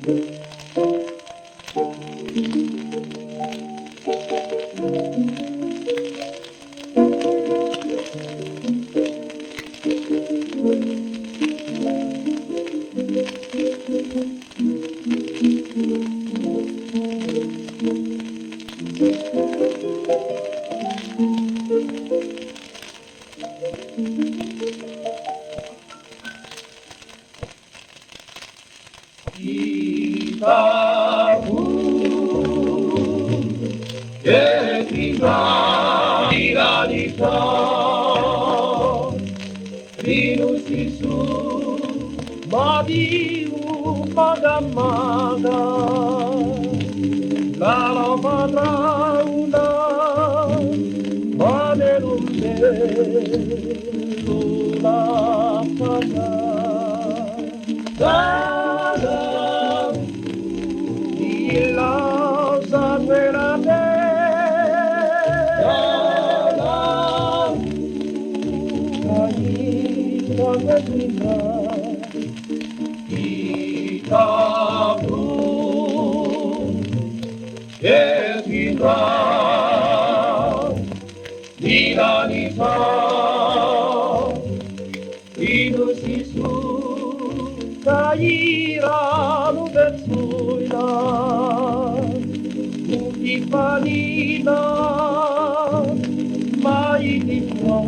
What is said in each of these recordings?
Kita pun ketika kita Rinus Isus madiu maga-maga Lara madrauna manerumbe lula pada dalam ilau sanwerane dalam kita pun kita dinanita Rinus Isus kairanu betsuina utipanina mainitwa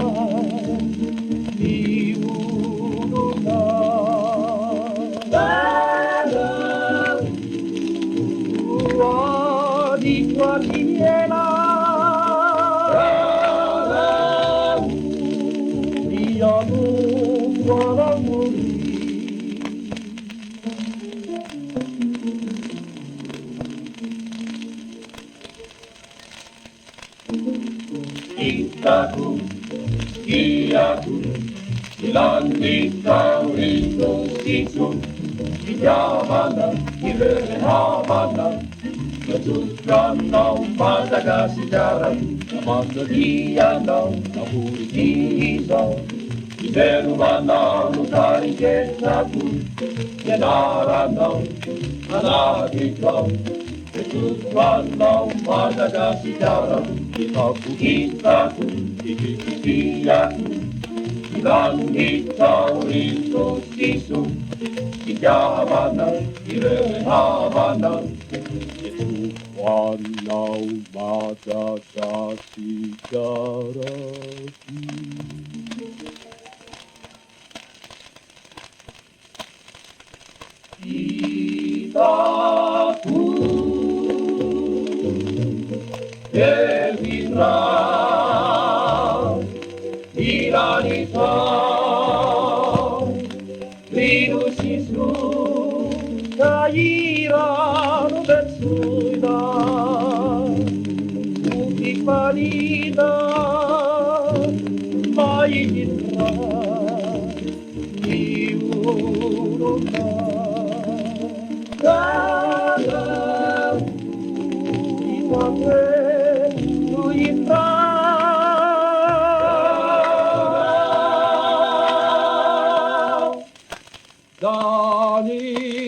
Itaku, iaku, ilandita Rinus Isus, ijamana, irehamana, Metukan nau pada sejarah, Mandalia nau nahuri isa, Iberumana nutari kenaku, Yenara nau anadikau, Metukan nau pada sejarah, Itaku, ikikiyaku, Ilandita Rinus Isus, ijamana, irehamana, Walau pada sejarah kita pun Devitra Dinanita Rinus Isus kairanu betsuina utipanina mainitra iuruna dalam iwake tuinra Dani